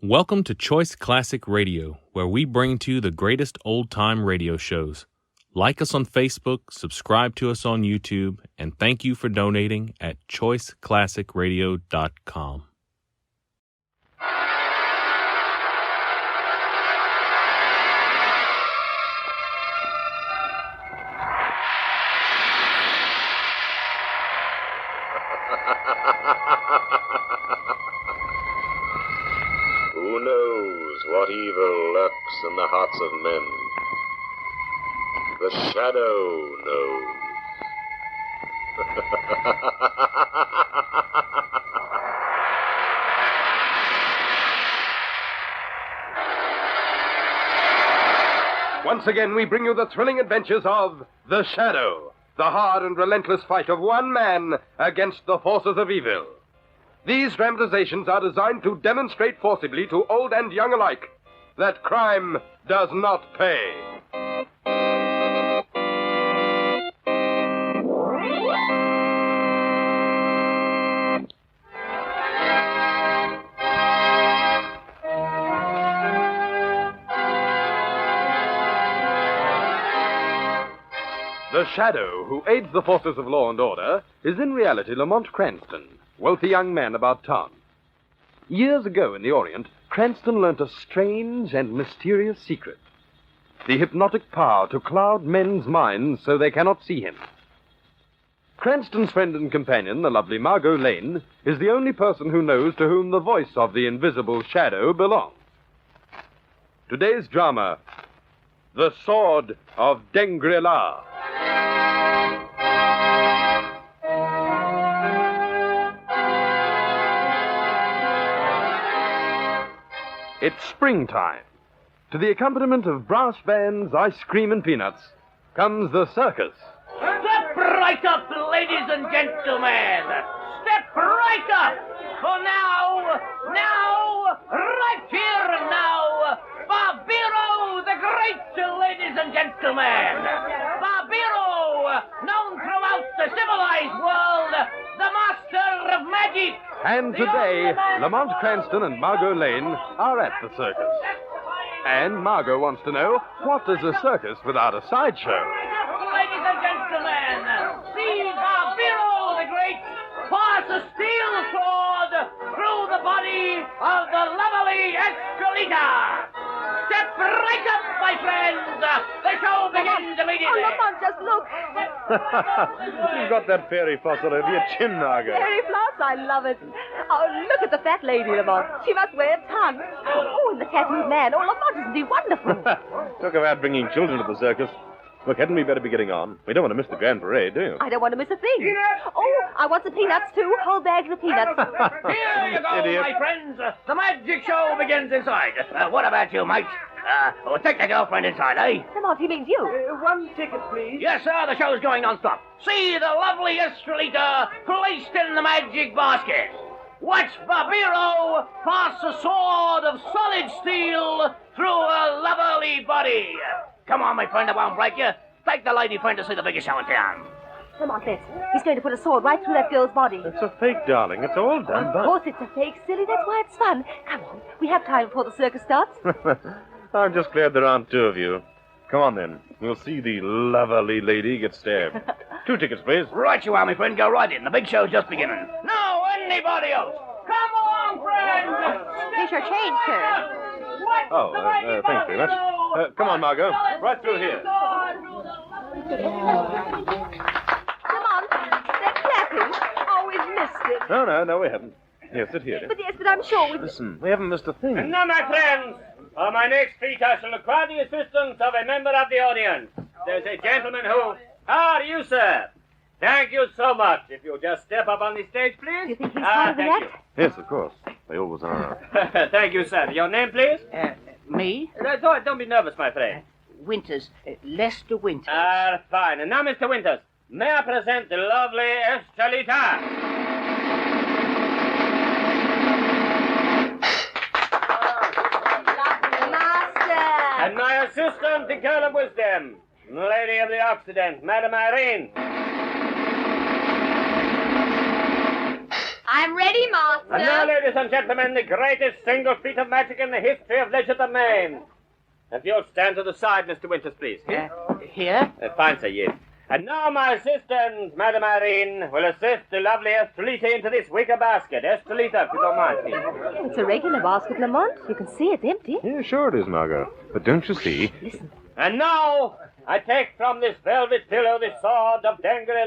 Welcome to Choice Classic Radio, where we bring to you the greatest old-time radio shows. Like us on Facebook, subscribe to us on YouTube, and thank you for donating at choiceclassicradio.com. Who knows what evil lurks in the hearts of men? The shadow knows. Once again, we bring you the thrilling adventures of The Shadow, the hard and relentless fight of one man against the forces of evil. These dramatizations are designed to demonstrate forcibly to old and young alike that crime does not pay. The Shadow, who aids the forces of law and order, is in reality Lamont Cranston, wealthy young man about town. Years ago in the Orient, Cranston learnt a strange and mysterious secret. The hypnotic power to cloud men's minds so they cannot see him. Cranston's friend and companion, the lovely Margot Lane, is the only person who knows to whom the voice of the invisible Shadow belongs. Today's drama, The Sword of Dengri. It's springtime. To the accompaniment of brass bands, ice cream, and peanuts, comes the circus. Step right up, ladies and gentlemen. Step right up. For now, right here now, Barbero the Great, ladies and gentlemen. Barbero, known throughout the civilized world, the master of magic. And today, Lamont Cranston and Margot Lane are at the circus. And Margot wants to know, what is a circus without a sideshow? Ladies and gentlemen, see Barbero the Great pass a steel sword through the body of the lovely Escalita. Step right up, my friends. The show begins immediately. Oh, Lamont, just look. You've got that fairy fossil over your chin, Margot. Fairy floss, I love it. Oh, look at the fat lady, Lamont. She must weigh a ton. Oh, and the tattooed man. Oh, Lamont, isn't he wonderful? Talk about bringing children to the circus. Look, hadn't we better be getting on? We don't want to miss the grand parade, do you? I don't want to miss a thing. Oh, I want some peanuts, too. Whole bags of peanuts. Here you go, Idiot. my friends. The magic show begins inside. What about you, mate? Take the girlfriend inside, eh? Lamont, he means you. One ticket, please. Yes, sir, the show's going non-stop. See the lovely Estrelita placed in the magic basket. Watch Barbero pass a sword of solid steel through a lovely body. Come on, my friend, I won't break you. Take the lady friend to see the biggest show in town. Lamont, let's. He's going to put a sword right through that girl's body. It's a fake, darling. It's all done, Of course it's a fake, silly. That's why it's fun. Come on. We have time before the circus starts. I'm just glad there aren't two of you. Come on, then. We'll see the lovely lady get stabbed. 2 tickets, please. Right you are, my friend. Go right in. The big show's just beginning. No, anybody else. Come on, friends. Here's your change, sir. Oh, thanks very much. Come on, Margot. Right through here. Lamont, they're clapping. Oh, we've missed it. No, we haven't. Here, sit here. But yes, but I'm sure we... Listen, we haven't missed a thing. And now, my friends, for my next feat, I shall require the assistance of a member of the audience. There's a gentleman who... How are you, sir? Thank you so much. If you'll just step up on the stage, please. Do you think he's part of the thank act? Yes, of course. They always are. you. Thank you, sir. Your name, please? Me? Don't be nervous, my friend. Winters. Lester Winters. Fine. And now, Mr. Winters, may I present the lovely Estelita? Master! And my assistant, the girl of wisdom, Lady of the Occident, Madame Irene. I'm ready, Master. And now, ladies and gentlemen, the greatest single feat of magic in the history of Legend of Maine. If you'll stand to the side, Mr. Winters, please. Here? Fine, sir, yes. And now my assistant, Madame Irene, will assist the lovely Estrelita into this wicker basket. Estrelita, if you don't mind, please. It's a regular basket, Lamont. You can see it's empty. Yeah, sure it is, Margot. But don't you see? Listen. And now, I take from this velvet pillow the sword of Dengri.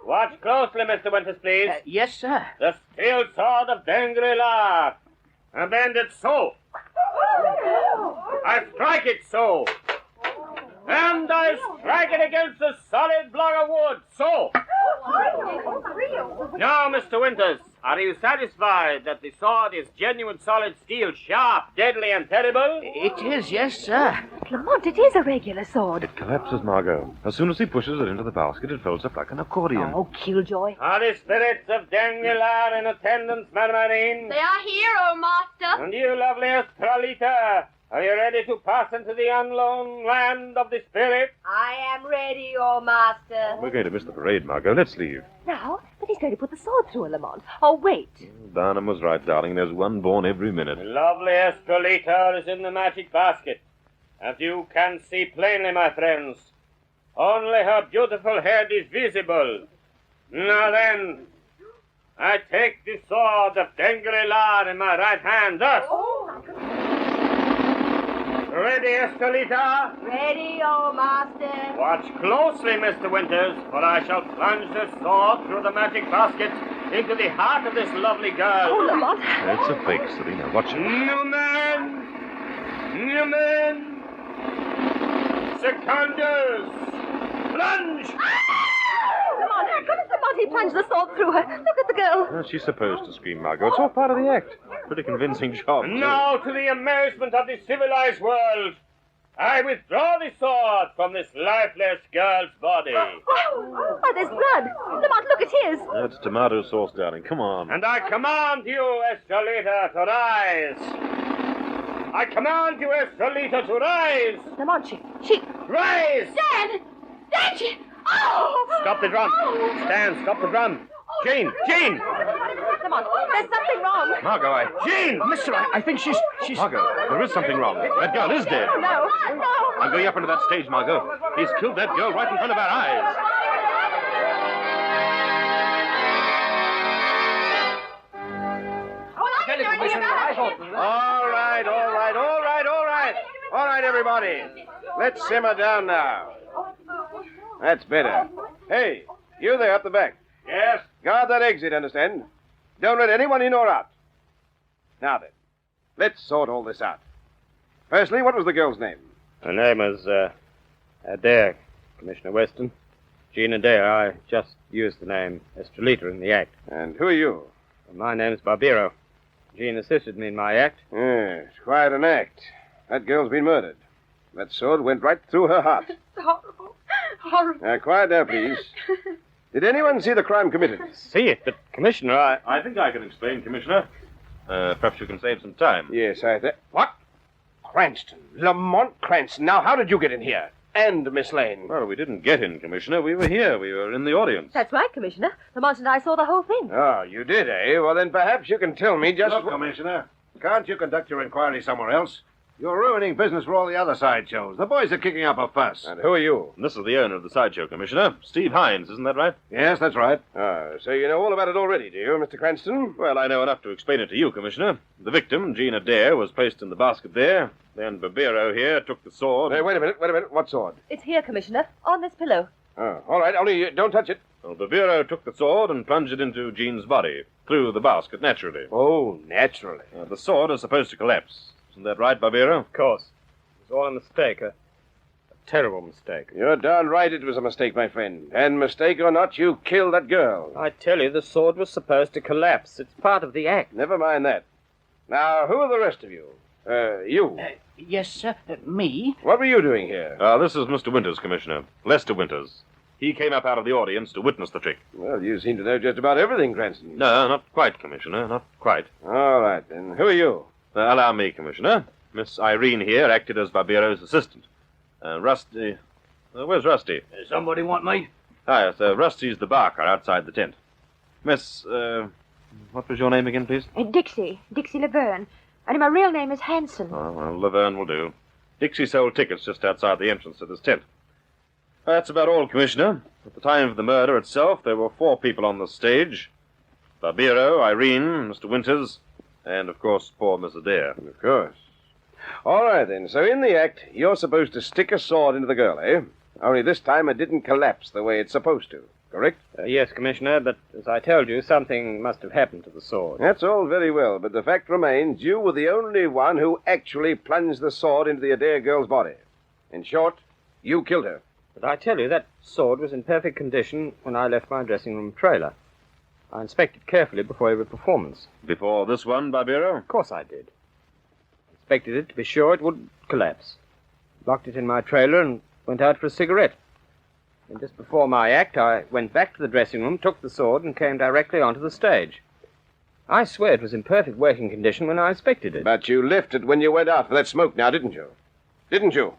Watch closely, Mr. Winters, please. Yes, sir. The steel sword of Dengri. And bend it so. I strike it so. And I strike it against a solid block of wood, so. Now, Mr. Winters, are you satisfied that the sword is genuine solid steel, sharp, deadly, and terrible? It is, yes, sir. But, Lamont, it is a regular sword. It collapses, Margot. As soon as he pushes it into the basket, it folds up like an accordion. Oh, Killjoy. Are the spirits of Dengri in attendance, Madame Irene? They are here, oh Master. And you, lovely Estrelita, are you ready to pass into the unknown land of the spirit? I am ready, oh Master. We're going to miss the parade, Margot. Let's leave. Now, but he's going to put the sword through her, Lamont. Oh, wait. Barnum was right, darling. There's one born every minute. The lovely Estrelita is in the magic basket. As you can see plainly, my friends, only her beautiful head is visible. Now then, I take the sword of Dengri in my right hand, thus. Ready, Estrelita? Ready, oh Master. Watch closely, Mr. Winters, for I shall plunge this sword through the magic basket into the heart of this lovely girl. Oh, Lamont. It's a fake, Selina. Watch it. Newman! Secundus! Plunge! Lamont, how could Lamont he plunged the sword through her? Look at the girl. Well, she's supposed to scream, Margot. It's all part of the act. Pretty convincing job. And too. now, to the amazement of the civilized world, I withdraw the sword from this lifeless girl's body. Oh, there's blood. Lamont, look at his. That's tomato sauce, darling. Come on. And I command you, Estrelita, to rise. I command you, Estrelita, to rise. Lamont, she... Rise! Dan! Dan, she... Oh! Stop the drum. Stan, stop the drum. Jane! Lamont, there's something wrong. Margot, Jane! Mister, I think she's... Margot, there is something wrong. That girl is dead. Oh, no. I'm going up into that stage, Margot. He's killed that girl right in front of our eyes. All right, everybody. Let's simmer down now. That's better. Hey, you there up the back. Yes? Guard that exit, understand? Don't let anyone in or out. Now then, let's sort all this out. Firstly, what was the girl's name? Her name is, Adair, Commissioner Weston. Jean Adair. I just used the name Estrelita in the act. And who are you? My name's Barbero. Jean assisted me in my act. Yes, quite an act. That girl's been murdered. That sword went right through her heart. Horrible. Horrible. Now, quiet there, please. Did anyone see the crime committed? See it, but, Commissioner, I think I can explain, Commissioner. Perhaps you can save some time. Yes, I think. What? Cranston. Lamont Cranston. Now, how did you get in here? And Miss Lane. Well, we didn't get in, Commissioner. We were here. We were in the audience. That's right, Commissioner. Lamont and I saw the whole thing. Oh, you did, eh? Well, then perhaps you can tell me just... Look, Commissioner, can't you conduct your inquiry somewhere else? You're ruining business for all the other sideshows. The boys are kicking up a fuss. And who are you? And this is the owner of the sideshow, Commissioner. Steve Hines, isn't that right? Yes, that's right. So you know all about it already, do you, Mr. Cranston? Well, I know enough to explain it to you, Commissioner. The victim, Jean Adair, was placed in the basket there. Then Barbero here took the sword. Hey, wait a minute. What sword? It's here, Commissioner, on this pillow. Oh, all right, only don't touch it. Well, Barbero took the sword and plunged it into Jean's body, through the basket, naturally. Oh, naturally. The sword is supposed to collapse. Isn't that right, Barbero? Of course. It was all a mistake, a terrible mistake. You're darn right it was a mistake, my friend. And mistake or not, you killed that girl. I tell you, the sword was supposed to collapse. It's part of the act. Never mind that. Now, who are the rest of you? You. Yes, sir. Me? What were you doing here? This is Mr. Winters, Commissioner. Lester Winters. He came up out of the audience to witness the trick. Well, you seem to know just about everything, Cranston. No, not quite, Commissioner. Not quite. All right, then. Who are you? Allow me, Commissioner. Miss Irene here acted as Barbero's assistant. Rusty... where's Rusty? Somebody want me? Yes, Rusty's the barker outside the tent. Miss What was your name again, please? Dixie Laverne. And my real name is Hanson. Oh, well, Laverne will do. Dixie sold tickets just outside the entrance to this tent. That's about all, Commissioner. At the time of the murder itself, there were 4 people on the stage. Barbero, Irene, Mr. Winters, and, of course, poor Miss Adair. Of course. All right, then. So in the act, you're supposed to stick a sword into the girl, eh? Only this time it didn't collapse the way it's supposed to. Correct? Yes, Commissioner, but as I told you, something must have happened to the sword. That's all very well, but the fact remains you were the only one who actually plunged the sword into the Adair girl's body. In short, you killed her. But I tell you, that sword was in perfect condition when I left my dressing room trailer. I inspected carefully before every performance. Before this one, Barbero? Of course I did. Inspected it to be sure it wouldn't collapse. Locked it in my trailer and went out for a cigarette. And just before my act, I went back to the dressing room, took the sword, and came directly onto the stage. I swear it was in perfect working condition when I inspected it. But you left it when you went out for that smoke now, didn't you? Didn't you?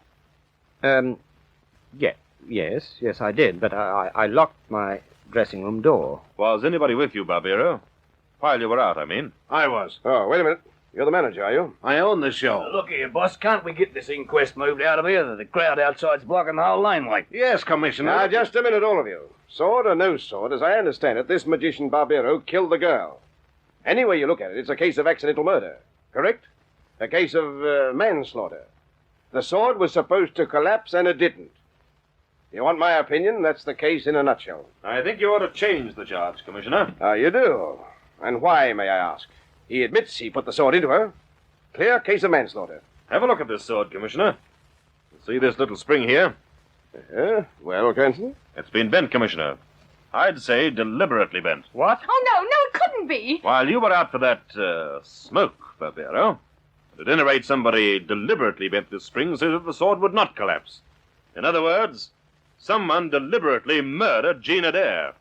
Yes, I did, but I locked my dressing room door. Was anybody with you, Barbero? While you were out, I mean. I was. Oh, wait a minute. You're the manager, are you? I own the show. Look here, boss. Can't we get this inquest moved out of here? The crowd outside's blocking the whole laneway. Yes, Commissioner. Now, just a minute, all of you. Sword or no sword, as I understand it, this magician Barbero killed the girl. Any way you look at it, it's a case of accidental murder. Correct? A case of manslaughter. The sword was supposed to collapse, and it didn't. You want my opinion? That's the case in a nutshell. I think you ought to change the charge, Commissioner. You do? And why, may I ask? He admits he put the sword into her. Clear case of manslaughter. Have a look at this sword, Commissioner. See this little spring here? Well, Cranston? It's been bent, Commissioner. I'd say deliberately bent. What? Oh, no, it couldn't be. While you were out for that, smoke, Barbero, at any rate, somebody deliberately bent this spring so that the sword would not collapse. In other words, someone deliberately murdered Jean Adair.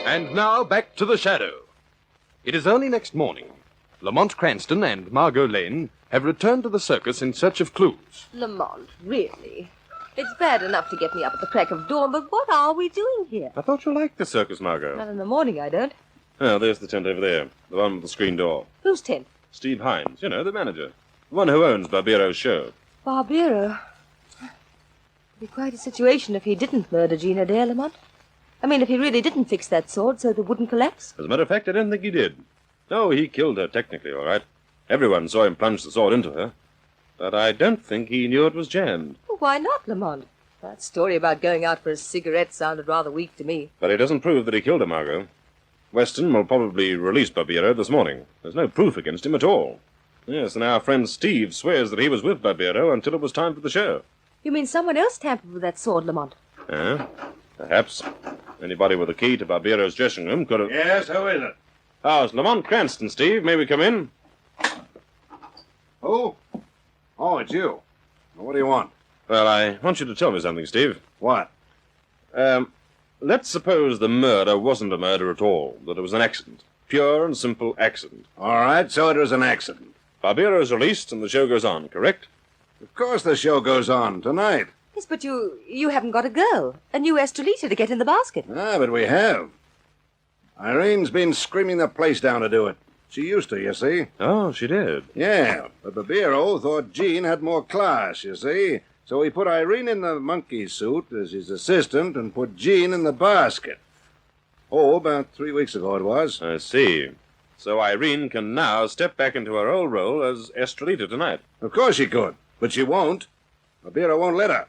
And now back to the Shadow. It is early next morning. Lamont Cranston and Margot Lane have returned to the circus in search of clues. Lamont, really? It's bad enough to get me up at the crack of dawn, but what are we doing here? I thought you liked the circus, Margot. Not in the morning, I don't. Oh, there's the tent over there. The one with the screen door. Whose tent? Steve Hines, you know, the manager. The one who owns Barbero's show. Barbero. It'd be quite a situation if he didn't murder Jean Adair, Lamont. I mean, if he really didn't fix that sword so that it wouldn't collapse. As a matter of fact, I don't think he did. No, he killed her, technically, all right. Everyone saw him plunge the sword into her. But I don't think he knew it was jammed. Well, why not, Lamont? That story about going out for a cigarette sounded rather weak to me. But it doesn't prove that he killed her, Margot. Weston will probably release Barbero this morning. There's no proof against him at all. Yes, and our friend Steve swears that he was with Barbero until it was time for the show. You mean someone else tampered with that sword, Lamont? Perhaps. Anybody with a key to Barbero's dressing room could have... Yes, who is it? Oh, it's Lamont Cranston, Steve. May we come in? Who? Oh, it's you. What do you want? Well, I want you to tell me something, Steve. What? Let's suppose the murder wasn't a murder at all, that it was an accident. Pure and simple accident. All right, so it was an accident. Barbero's released and the show goes on, correct? Of course the show goes on tonight. Yes, but you haven't got a girl. A new Estrelita to get in the basket. Ah, but we have. Irene's been screaming the place down to do it. She used to, you see. Oh, she did? Yeah, but Barbero thought Jean had more class, you see. So he put Irene in the monkey suit as his assistant and put Jean in the basket. Oh, about 3 weeks ago it was. I see. So Irene can now step back into her old role as Estrelita tonight. Of course she could, but she won't. Barbero won't let her.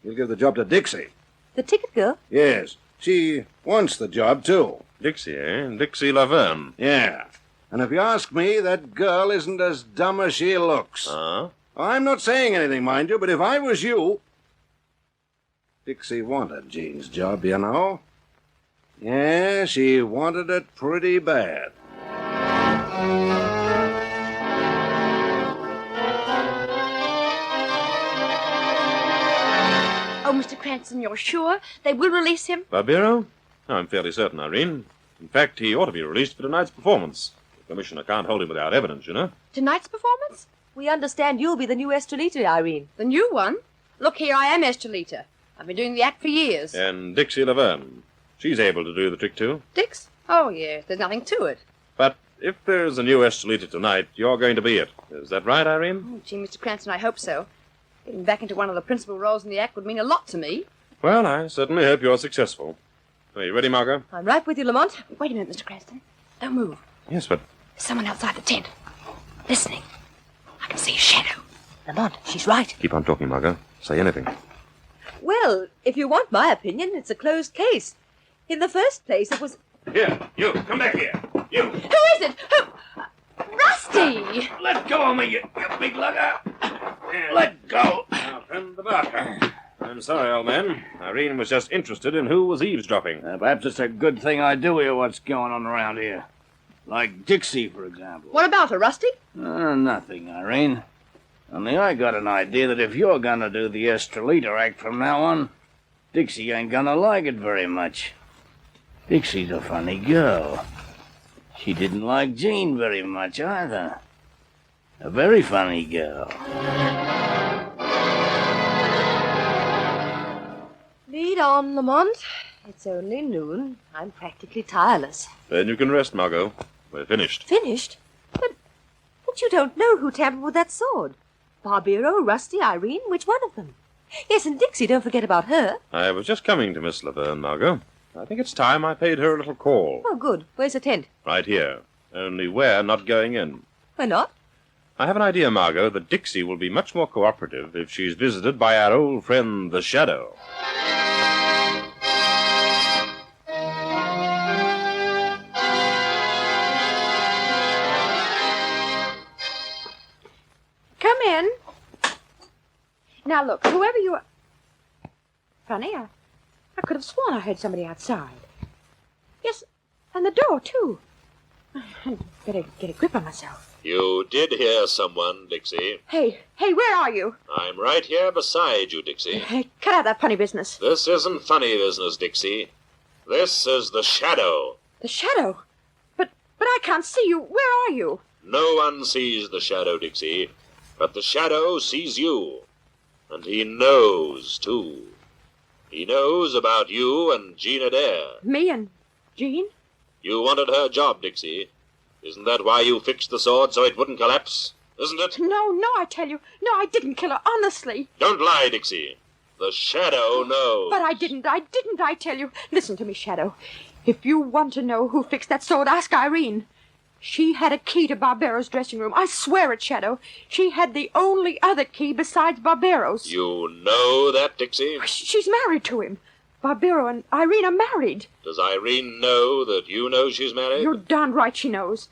He'll give the job to Dixie. The ticket girl? Yes, she wants the job, too. Dixie, eh? Dixie Laverne. Yeah. And if you ask me, that girl isn't as dumb as she looks. Huh? I'm not saying anything, mind you, but if I was you... Dixie wanted Jean's job, you know. Yeah, she wanted it pretty bad. Oh, Mr. Cranston, you're sure they will release him? Barbero? I'm fairly certain, Irene. In fact, he ought to be released for tonight's performance. The Commissioner can't hold him without evidence, you know. Tonight's performance? We understand you'll be the new Estrelita, Irene. The new one? Look here, I am Estrelita. I've been doing the act for years. And Dixie Laverne. She's able to do the trick, too. Dix? Oh, yes, there's nothing to it. But if there's a new Estrelita tonight, you're going to be it. Is that right, Irene? Oh, gee, Mr. Cranston, I hope so. Getting back into one of the principal roles in the act would mean a lot to me. Well, I certainly hope you're successful. Are you ready, Margot? I'm right with you, Lamont. Wait a minute, Mr. Cranston. Don't move. Yes, but... There's someone outside the tent. Listening. I can see a shadow. Lamont, she's right. Keep on talking, Margot. Say anything. Well, if you want my opinion, it's a closed case. In the first place, it was... Here, you, come back here. You. Who is it? Who? Rusty! Let go of me, you big lugger. Let go. Our friend the Barker. I'm sorry, old man. Irene was just interested in who was eavesdropping. Perhaps it's a good thing I do hear what's going on around here. Like Dixie, for example. What about her, Rusty? Nothing, Irene. Only I got an idea that if you're gonna do the Estrelita act from now on, Dixie ain't gonna like it very much. Dixie's a funny girl. She didn't like Jean very much either. A very funny girl. Lead on, Lamont. It's only noon. I'm practically tireless. Then you can rest, Margot. We're finished. Finished? But you don't know who tampered with that sword. Barbero, Rusty, Irene, which one of them? Yes, and Dixie, don't forget about her. I was just coming to Miss Laverne, Margot. I think it's time I paid her a little call. Oh, good. Where's the tent? Right here. Only we're not going in. We're not? I have an idea, Margot, that Dixie will be much more cooperative if she's visited by our old friend, the Shadow. Come in. Now, look, whoever you are... Funny, I could have sworn I heard somebody outside. Yes, and the door, too. Better get a grip on myself. You did hear someone, Dixie. Hey, where are you? I'm right here beside you, Dixie. Hey, cut out that funny business. This isn't funny business, Dixie. This is the Shadow. The Shadow? But I can't see you. Where are you? No one sees the Shadow, Dixie. But the Shadow sees you. And he knows, too. He knows about you and Jean Adair. Me and Jean? You wanted her job, Dixie. Isn't that why you fixed the sword so it wouldn't collapse? Isn't it? No, I tell you. No, I didn't kill her, honestly. Don't lie, Dixie. The Shadow knows. But I didn't, I tell you. Listen to me, Shadow. If you want to know who fixed that sword, ask Irene. She had a key to Barbero's dressing room. I swear it, Shadow. She had the only other key besides Barbero's. You know that, Dixie? She's married to him. Barbero and Irene are married. Does Irene know that you know she's married? You're darn right she knows.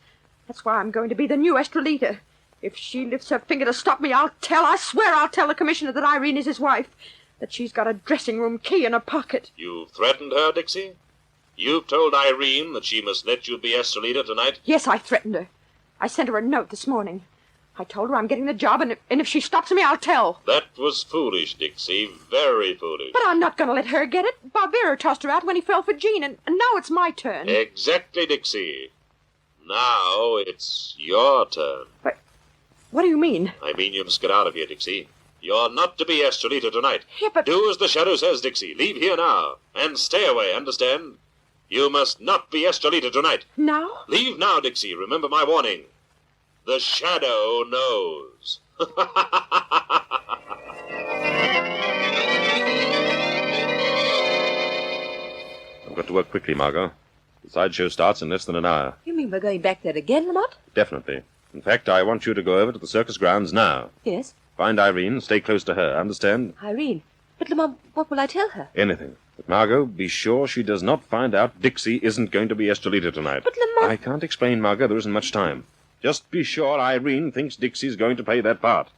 That's why I'm going to be the new Estrelita. If she lifts her finger to stop me, I swear I'll tell the commissioner that Irene is his wife. That she's got a dressing room key in her pocket. You've threatened her, Dixie? You've told Irene that she must let you be Estrelita tonight? Yes, I threatened her. I sent her a note this morning. I told her I'm getting the job, and if she stops me, I'll tell. That was foolish, Dixie. Very foolish. But I'm not going to let her get it. Barbero tossed her out when he fell for Jean, and now it's my turn. Exactly, Dixie. Now it's your turn. But what do you mean? I mean you must get out of here, Dixie. You're not to be Estrelita tonight. Yeah, but... Do as the Shadow says, Dixie. Leave here now. And stay away, understand? You must not be Estrelita tonight. Now? Leave now, Dixie. Remember my warning. The Shadow knows. I've got to work quickly, Margot. The sideshow starts in less than an hour. You mean we're going back there again, Lamont? Definitely. In fact, I want you to go over to the circus grounds now. Yes. Find Irene, stay close to her, understand? Irene? But, Lamont, what will I tell her? Anything. But, Margot, be sure she does not find out Dixie isn't going to be Estrelita tonight. But, Lamont... I can't explain, Margot. There isn't much time. Just be sure Irene thinks Dixie's going to play that part.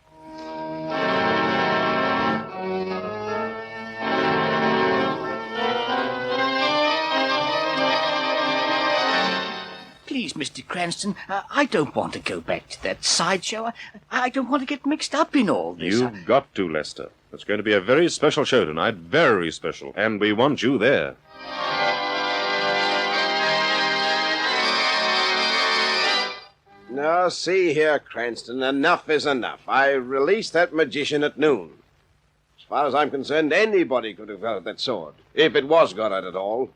Please, Mr. Cranston, I don't want to go back to that sideshow. I don't want to get mixed up in all this. You've got to, Lester. It's going to be a very special show tonight. Very special. And we want you there. Now, see here, Cranston, enough is enough. I released that magician at noon. As far as I'm concerned, anybody could have got at that sword, if it was got at at all.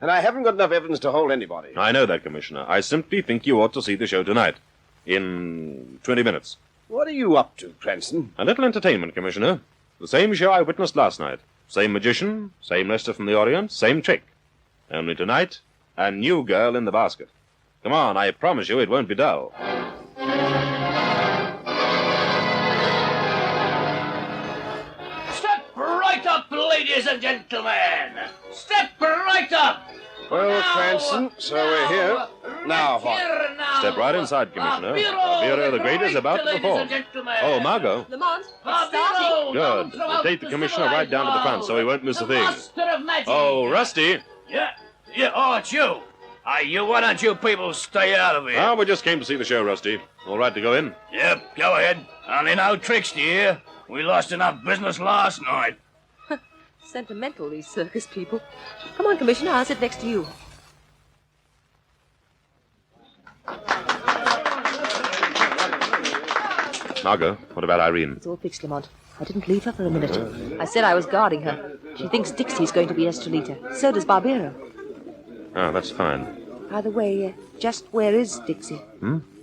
And I haven't got enough evidence to hold anybody. I know that, Commissioner. I simply think you ought to see the show tonight. In 20 minutes. What are you up to, Cranston? A little entertainment, Commissioner. The same show I witnessed last night. Same magician, same Lester from the Orient, same trick. Only tonight, a new girl in the basket. Come on, I promise you it won't be dull. Step right up, ladies and gentlemen. Step right up. Well, Cranston, so we're here. Now what? Step right inside, Commissioner. Barbero the Great is about to perform. Oh, Margot. Lamont, it's starting. Good. We'll take the Commissioner right down to the front so he won't miss a thing. Oh, Rusty. Yeah, oh, it's you. Why don't you people stay out of here? Ah, we just came to see the show, Rusty. All right to go in? Yep, go ahead. Only no tricks, dear. We lost enough business last night. Sentimental, these circus people. Come on, Commissioner, I'll sit next to you. Margot, what about Irene? It's all fixed, Lamont. I didn't leave her for a minute. I said I was guarding her. She thinks Dixie's going to be Estrelita. So does Barbero. Oh, that's fine. By the way, just where is Dixie?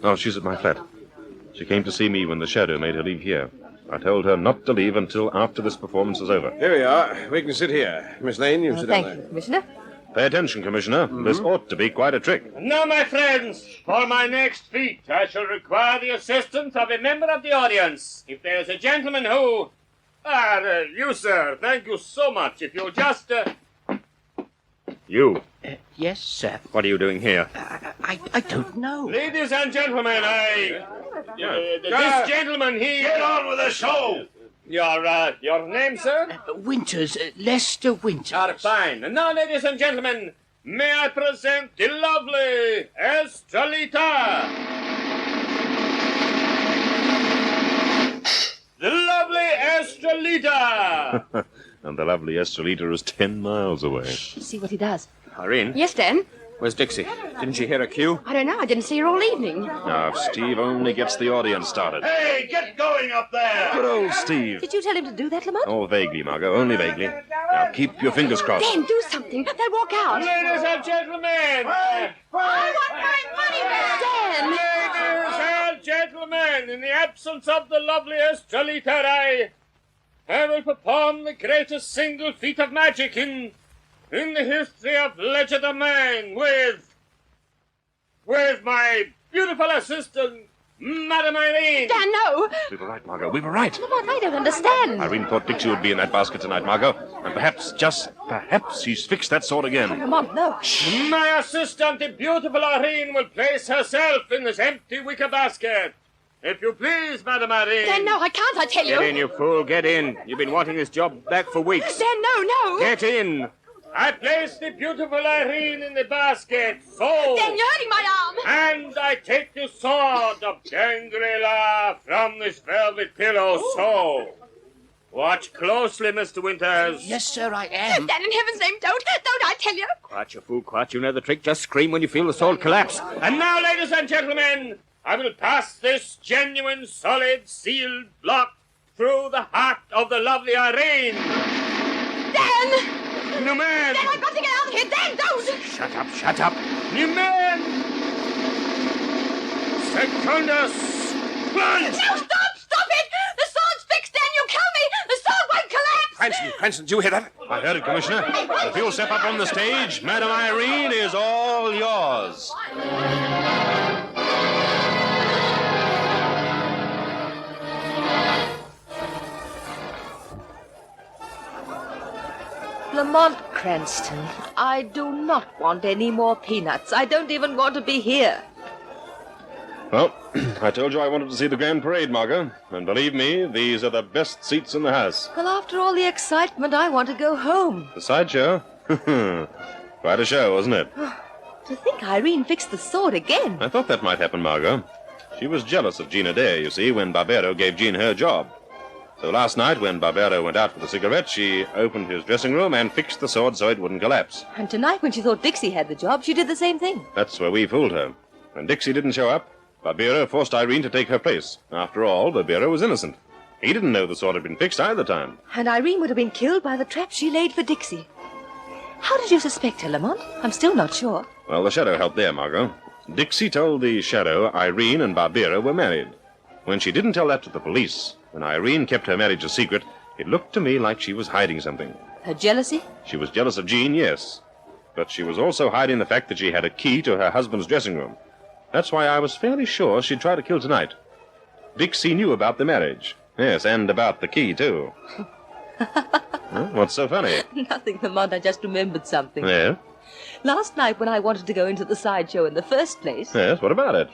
Oh, she's at my flat. She came to see me when the shadow made her leave here. I told her not to leave until after this performance is over. Here we are. We can sit here. Miss Lane, you sit down there. Thank you, Commissioner. Pay attention, Commissioner. This ought to be quite a trick. Now, my friends, for my next feat, I shall require the assistance of a member of the audience. If there is a gentleman who... you, sir. Thank you so much. If you'll just... You. Yes, sir. What are you doing here? I don't know. Ladies and gentlemen, this gentleman, he... Get on with the show! Your name, sir? Winters, Lester Winters. Fine. And now, ladies and gentlemen, may I present the lovely Estrelita. The lovely Estrelita. And the lovely Estrelita is 10 miles away. See what he does. Irene, Yes, Dan? where's Dixie? Didn't she hear a cue? I don't know. I didn't see her all evening. Now, if Steve only gets the audience started. Hey, get going up there! Good old Steve. Did you tell him to do that, Lamont? Oh, vaguely, Margot, only vaguely. Now, keep your fingers crossed. Dan, do something. They'll walk out. Ladies and gentlemen. I want my money back. Dan! Ladies and gentlemen, in the absence of the lovely Estrelita, I will perform the greatest single feat of magic in the history of Legend of Man with my beautiful assistant, Madame Irene. Dan, no. We were right, Margot, we were right. Lamont, I don't understand. Irene thought Dixie would be in that basket tonight, Margot. And perhaps, just perhaps, she's fixed that sword again. Lamont, no. My assistant, the beautiful Irene, will place herself in this empty wicker basket. If you please, Madame Irene. Dan, no, I can't, I tell you. Get in, you fool, get in. You've been wanting this job back for weeks. Dan, no. Get in. I place the beautiful Irene in the basket, so... Dan, you're hurting my arm. And I take the sword of Dengri from this velvet pillow, so... Watch closely, Mr. Winters. Yes, sir, I am. Dan, in heaven's name, don't, I tell you. Quiet, you fool, quiet. You know the trick. Just scream when you feel the sword collapse. And now, ladies and gentlemen, I will pass this genuine, solid, sealed block through the heart of the lovely Irene. Dan! New man! Dan, I've got to get out of here. Dan, don't! Shut up. New man! Secundus! Plunge! No, stop it! The sword's fixed, Dan, you'll kill me! The sword won't collapse! Cranston, did you hear that? I heard it, Commissioner. If you'll step up on the stage, Madame Irene is all yours. Lamont Cranston, I do not want any more peanuts. I don't even want to be here. Well, I told you I wanted to see the grand parade, Margot. And believe me, these are the best seats in the house. Well, after all the excitement, I want to go home. The sideshow? Quite a show, wasn't it? To think Irene fixed the sword again. I thought that might happen, Margot. She was jealous of Gina Day, you see, when Barbero gave Jean her job. So last night, when Barbero went out for the cigarette, she opened his dressing room and fixed the sword so it wouldn't collapse. And tonight, when she thought Dixie had the job, she did the same thing. That's where we fooled her. When Dixie didn't show up, Barbero forced Irene to take her place. After all, Barbero was innocent. He didn't know the sword had been fixed either time. And Irene would have been killed by the trap she laid for Dixie. How did you suspect her, Lamont? I'm still not sure. Well, the Shadow helped there, Margot. Dixie told the Shadow Irene and Barbero were married. When she didn't tell that to the police, when Irene kept her marriage a secret, it looked to me like she was hiding something. Her jealousy? She was jealous of Jean, yes. But she was also hiding the fact that she had a key to her husband's dressing room. That's why I was fairly sure she'd try to kill tonight. Dixie knew about the marriage. Yes, and about the key, too. Huh? What's so funny? Nothing, Lamont. I just remembered something. Yeah? Last night when I wanted to go into the sideshow in the first place, Yes, what about it?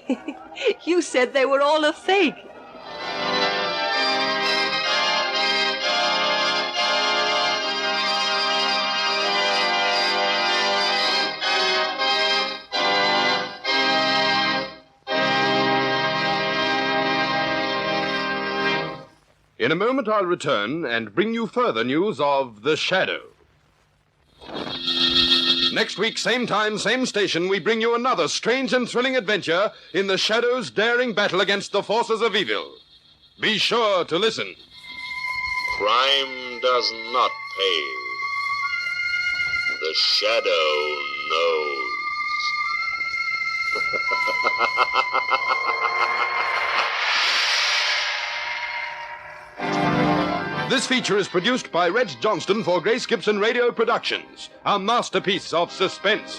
you said they were all a fake. In a moment, I'll return and bring you further news of The Shadow. Next week, same time, same station, we bring you another strange and thrilling adventure in The Shadow's daring battle against the forces of evil. Be sure to listen. Crime does not pay. The Shadow knows. This feature is produced by Reg Johnston for Grace Gibson Radio Productions, a masterpiece of suspense.